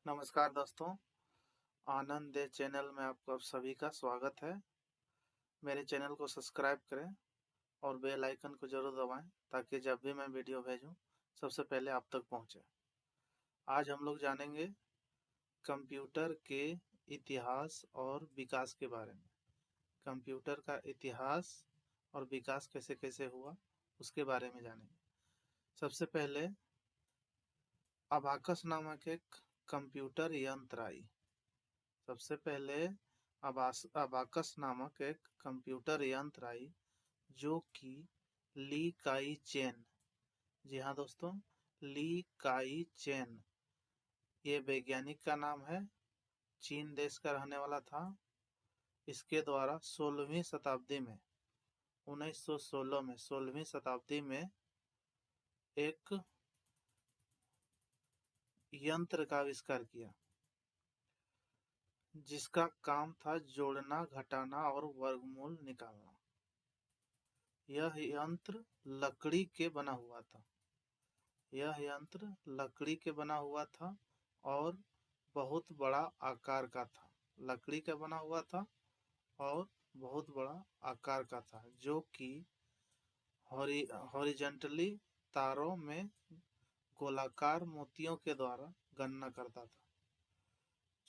नमस्कार दोस्तों, आनंद दे चैनल में आपका सभी का स्वागत है। मेरे चैनल को सब्सक्राइब करें और बेल आइकन को ज़रूर दबाएं ताकि जब भी मैं वीडियो भेजूं सबसे पहले आप तक पहुंचे। आज हम लोग जानेंगे कंप्यूटर के इतिहास और विकास के बारे में। कंप्यूटर का इतिहास और विकास कैसे-कैसे हुआ उसके बारे में जानेंगे। सबसे पहले अबाकस नामक एक कंप्यूटर यंत्र आई। सबसे पहले अबाकस नामक एक कंप्यूटर यंत्र आई जो कि ली काई चेन, जी हाँ दोस्तों, ली काई चेन ये वैज्ञानिक का नाम है। चीन देश का रहने वाला था। इसके द्वारा 16वीं शताब्दी में 1916 में 16वीं शताब्दी में एक यंत्र का आविष्कार किया जिसका काम था जोड़ना, घटाना और वर्गमूल निकालना। यह यंत्र लकड़ी के बना हुआ था। यह यंत्र लकड़ी के बना हुआ था और बहुत बड़ा आकार का था। लकड़ी का बना हुआ था और बहुत बड़ा आकार का था, जो कि हॉरिजॉन्टली तारों में गोलाकार मोतियों के द्वारा गणना करता था।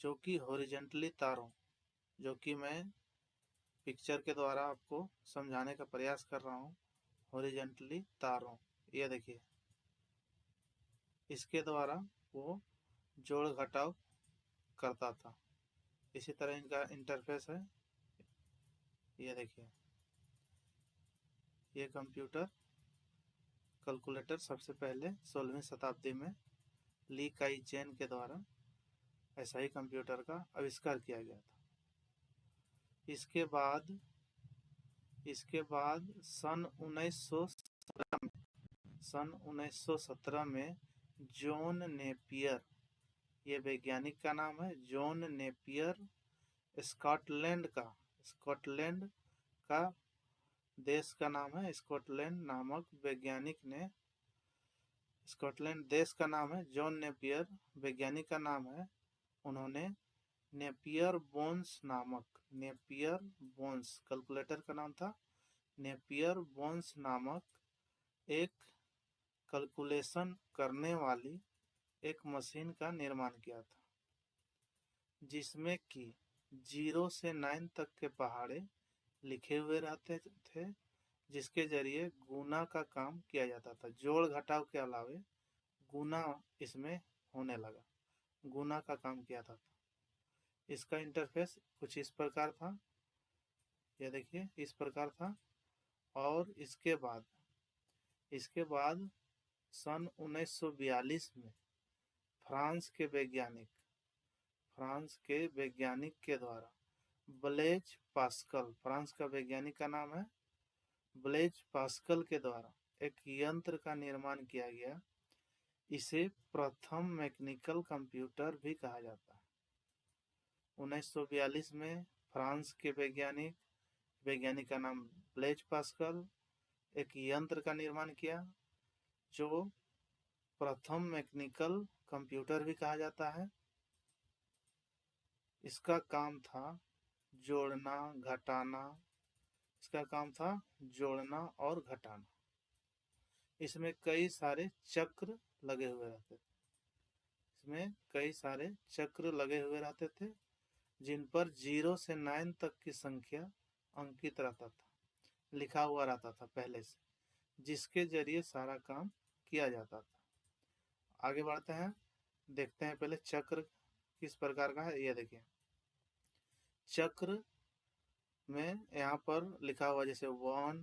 जो कि हॉरिजॉन्टली तारों, जो कि मैं पिक्चर के द्वारा आपको समझाने का प्रयास कर रहा हूँ। हॉरिजॉन्टली तारों, ये देखिए, इसके द्वारा वो जोड़ घटाव करता था। इसी तरह इनका इंटरफेस है, ये देखिए। ये कंप्यूटर कैलकुलेटर सबसे पहले 16वीं शताब्दी में ली काई चेन के द्वारा ऐसा ही कंप्यूटर का आविष्कार किया गया था। इसके बाद सन 1917 में जॉन नेपियर, ये वैज्ञानिक का नाम है जॉन नेपियर, स्कॉटलैंड का देश का नाम है। स्कॉटलैंड नामक वैज्ञानिक ने, स्कॉटलैंड देश का नाम है, जॉन नेपियर वैज्ञानिक का नाम है। उन्होंने नेपियर बोन्स कैलकुलेटर का नाम था। नेपियर बोन्स नामक एक कैलकुलेशन करने वाली एक मशीन का निर्माण किया था, जिसमें कि 0 से 9 तक के पहाड़े लिखे हुए रहते थे, जिसके जरिए गुना का काम किया जाता था। जोड़ घटाव के अलावे गुना इसमें होने लगा, गुना का काम किया था। इसका इंटरफेस कुछ इस प्रकार था, यह देखिए, इस प्रकार था। और इसके बाद सन 1942 में फ्रांस के वैज्ञानिक के द्वारा ब्लेज पास्कल, फ्रांस का वैज्ञानिक का नाम है ब्लेज पास्कल, के द्वारा एक यंत्र का निर्माण किया गया। इसे प्रथम मैकेनिकल कंप्यूटर भी कहा जाता है। 1942 में फ्रांस के वैज्ञानिक का नाम ब्लेज पास्कल एक यंत्र का निर्माण किया, जो प्रथम मैकेनिकल कंप्यूटर भी कहा जाता है। इसका काम था जोड़ना, घटाना। इसका काम था जोड़ना और घटाना। इसमें कई सारे चक्र लगे हुए रहते थे, जिन पर 0 से 9 तक की संख्या अंकित रहता था, लिखा हुआ रहता था पहले से, जिसके जरिए सारा काम किया जाता था। आगे बढ़ते हैं, देखते हैं पहले चक्र किस प्रकार का है। ये देखिए, चक्र में यहाँ पर लिखा हुआ जैसे 1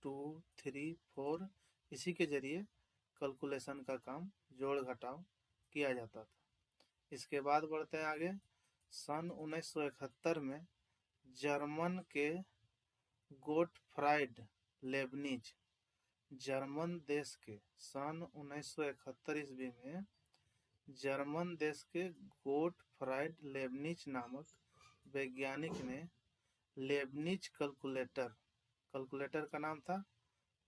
2 3 4, इसी के जरिए कैलकुलेशन का काम, जोड़ घटाव किया जाता था। इसके बाद बढ़ते हैं आगे। सन 1971 में जर्मन के गोटफ्राइड लेबनिज, जर्मन देश के सन 1971 ईस्वी में जर्मन देश के गोटफ्राइड लेबनिज नामक वैज्ञानिक ने लेबनिज कैलकुलेटर का नाम था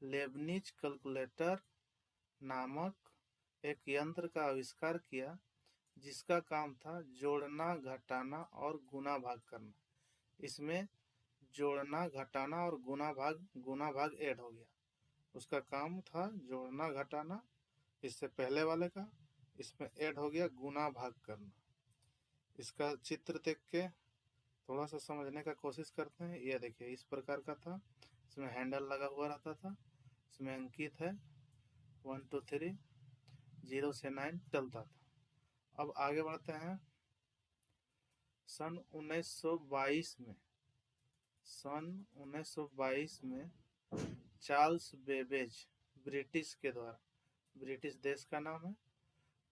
लेबनिज कैलकुलेटर नामक एक यंत्र का आविष्कार किया, जिसका काम था जोड़ना, घटाना और गुना भाग करना। इसमें जोड़ना, घटाना और गुना भाग ऐड हो गया। उसका काम था जोड़ना, घटाना, इससे पहले वाले का, इसमें ऐड हो गया गुना भाग करना। इसका चित्र देख के थोड़ा सा समझने का कोशिश करते हैं। यह देखिए इस प्रकार का था, इसमें हैंडल लगा हुआ रहता था, इसमें अंकित है 1 2 3, 0 से 9 चलता था। अब आगे बढ़ते हैं। सन 1922 में चार्ल्स बेबेज ब्रिटिश के द्वारा, ब्रिटिश देश का नाम है,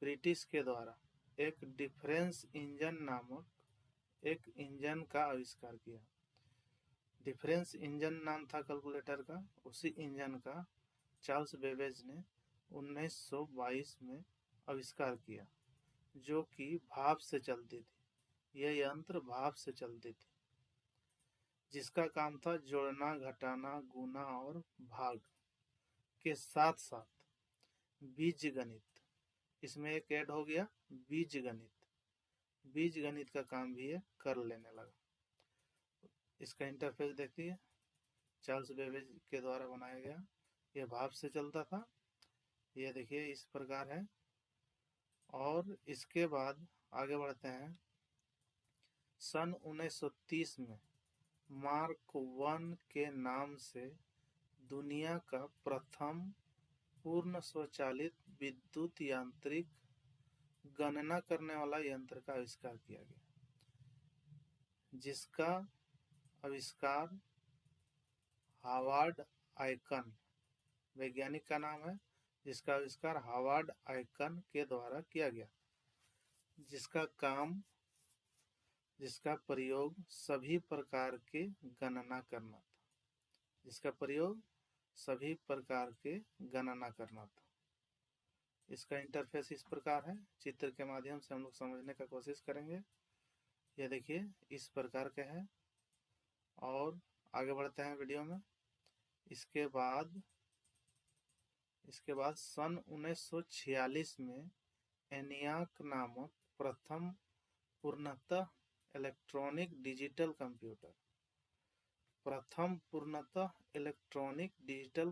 ब्रिटिश के द्वारा एक डिफरेंस इंजन नामक एक इंजन का आविष्कार किया। डिफरेंस इंजन नाम था कैलकुलेटर का। उसी इंजन का चार्ल्स बेबेज ने 1922 में आविष्कार किया, जो कि भाप से चलती थी। यह यंत्र भाप से चलती थी, जिसका काम था जोड़ना, घटाना, गुना और भाग के साथ साथ बीज गणित। इसमें एक ऐड हो गया बीज गणित। बीज गणित का काम भी ये कर लेने लगा। इसका इंटरफेस देखिए, चार्ल्स बेबेज के द्वारा बनाया गया। यह भाप से चलता था। ये देखिए इस प्रकार है। और इसके बाद आगे बढ़ते हैं। सन 1930 में मार्क 1 के नाम से दुनिया का प्रथम पूर्ण स्वचालित विद्युत यांत्रिक गणना करने वाला यंत्र का आविष्कार किया गया, जिसका आविष्कार हार्वर्ड आइकन वैज्ञानिक का नाम है, जिसका आविष्कार हार्वर्ड आइकन के द्वारा किया गया, जिसका प्रयोग सभी प्रकार के गणना करना था। जिसका प्रयोग सभी प्रकार के गणना करना था। इसका इंटरफेस इस प्रकार है। चित्र के माध्यम से हम लोग समझने का कोशिश करेंगे। ये देखिए इस प्रकार के है। और आगे बढ़ते हैं वीडियो में। इसके बाद सन 1946 में एनियाक नामक प्रथम पूर्णतः इलेक्ट्रॉनिक डिजिटल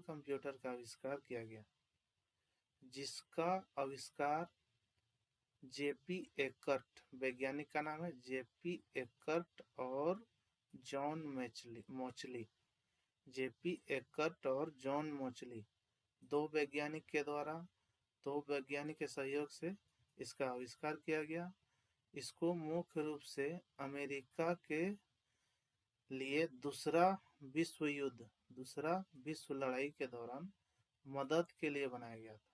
कंप्यूटर का आविष्कार किया गया, जिसका आविष्कार जेपी एकर्ट वैज्ञानिक का नाम है, जेपी एकर्ट और जॉन मोचली। जेपी एकर्ट और जॉन मोचली दो वैज्ञानिक के सहयोग से इसका आविष्कार किया गया। इसको मुख्य रूप से अमेरिका के लिए दूसरा विश्व लड़ाई के दौरान मदद के लिए बनाया गया था।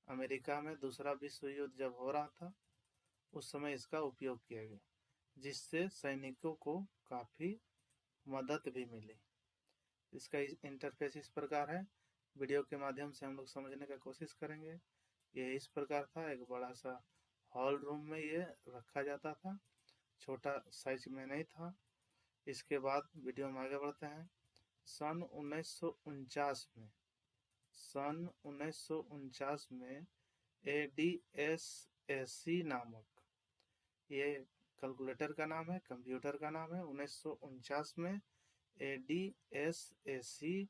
अमेरिका में दूसरा विश्व युद्ध जब हो रहा था, उस समय इसका उपयोग किया गया, जिससे सैनिकों को काफी मदद भी मिली। इसका इंटरफेस इस प्रकार है। वीडियो के माध्यम से हम लोग समझने का कोशिश करेंगे। ये इस प्रकार था। एक बड़ा सा हॉल रूम में ये रखा जाता था, छोटा साइज में नहीं था। इसके बाद वीडियो में आगे बढ़ते हैं। सन 1949 में ADSAC नामक, ये कैलकुलेटर का नाम है, कंप्यूटर का नाम है। 1949 में ADSAC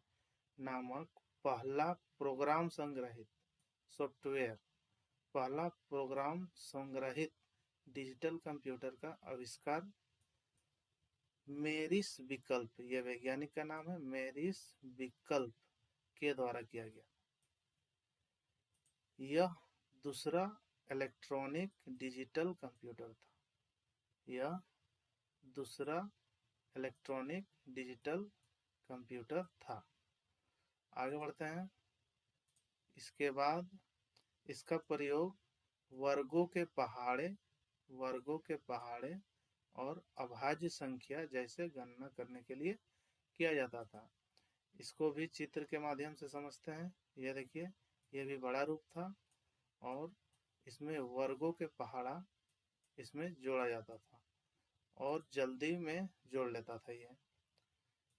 नामक पहला प्रोग्राम संग्रहित डिजिटल कंप्यूटर का आविष्कार मेरिस विकल्प, यह वैज्ञानिक का नाम है, मेरिस विकल्प के द्वारा किया गया। यह दूसरा इलेक्ट्रॉनिक डिजिटल कंप्यूटर था। यह दूसरा इलेक्ट्रॉनिक डिजिटल कंप्यूटर था। आगे बढ़ते हैं। इसके बाद इसका प्रयोग वर्गों के पहाड़े और अभाज्य संख्या जैसे गणना करने के लिए किया जाता था। इसको भी चित्र के माध्यम से समझते हैं। यह देखिए, यह भी बड़ा रूप था और इसमें वर्गों के पहाड़ा इसमें जोड़ा जाता था और जल्दी में जोड़ लेता था यह।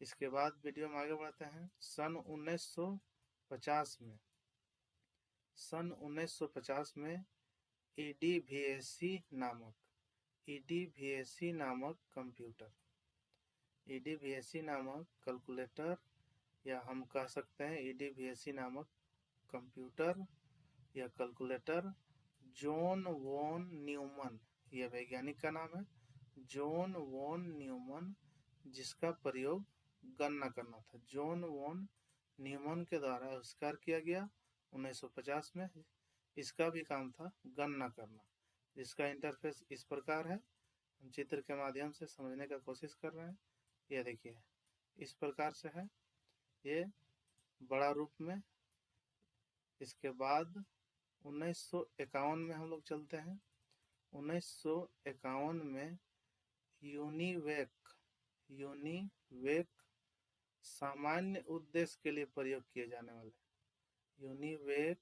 इसके बाद वीडियो में आगे बढ़ते हैं। सन 1950 में EDVAC नामक कंप्यूटर, EDVAC नामक कैलकुलेटर, या हम कह सकते हैं EDVAC नामक कंप्यूटर या कैलकुलेटर जॉन वॉन न्यूमन, यह वैज्ञानिक का नाम है, जॉन वॉन न्यूमन, जिसका प्रयोग गणना करना था। जॉन वॉन न्यूमन के द्वारा आविष्कार किया गया 1950 में। इसका भी काम था गणना करना। इसका इंटरफेस इस प्रकार है, हम चित्र के माध्यम से समझने का कोशिश कर रहे हैं। यह देखिए इस प्रकार से है, ये बड़ा रूप में। इसके बाद 1951 में हम लोग चलते हैं। 1951 में यूनिवेक सामान्य उद्देश्य के लिए प्रयोग किए जाने वाले, यूनिवेक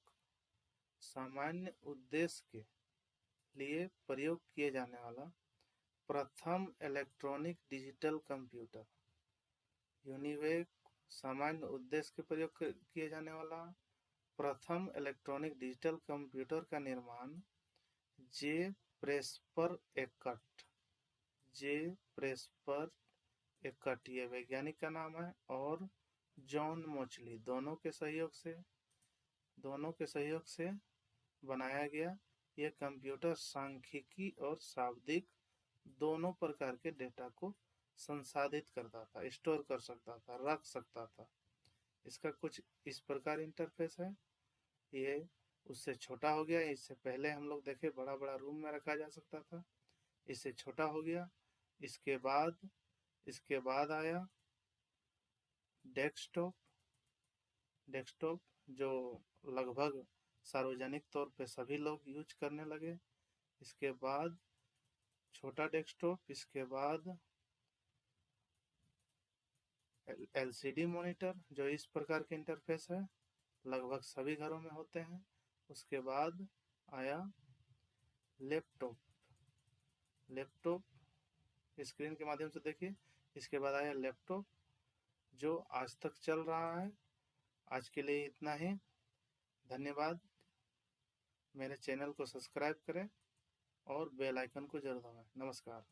सामान्य उद्देश्य के लिए प्रयोग किए जाने वाला प्रथम इलेक्ट्रॉनिक डिजिटल कंप्यूटर, यूनिवेक सामान्य उद्देश्य के प्रयोग किए जाने वाला प्रथम इलेक्ट्रॉनिक डिजिटल कंप्यूटर का निर्माण जे प्रेस्पर एकट, ये वैज्ञानिक का नाम है, और जॉन मोचली, दोनों के सहयोग से बनाया गया। यह कंप्यूटर सांख्यिकी और शाब्दिक दोनों प्रकार के डेटा को संसाधित करता था, स्टोर कर सकता था, रख सकता था। इसका कुछ इस प्रकार इंटरफेस है। ये उससे छोटा हो गया। इससे पहले हम लोग देखे बड़ा बड़ा रूम में रखा जा सकता था, इससे छोटा हो गया। इसके बाद आया डेस्कटॉप, जो लगभग सार्वजनिक तौर पे सभी लोग यूज करने लगे। इसके बाद छोटा डेस्कटॉप, इसके बाद LCD मॉनिटर, जो इस प्रकार के इंटरफेस है, लगभग सभी घरों में होते हैं। उसके बाद आया लैपटॉप, स्क्रीन के माध्यम से देखिए। इसके बाद आया लैपटॉप, जो आज तक चल रहा है। आज के लिए इतना ही, धन्यवाद। मेरे चैनल को सब्सक्राइब करें और बेल आइकन को जरूर दबाएं। नमस्कार।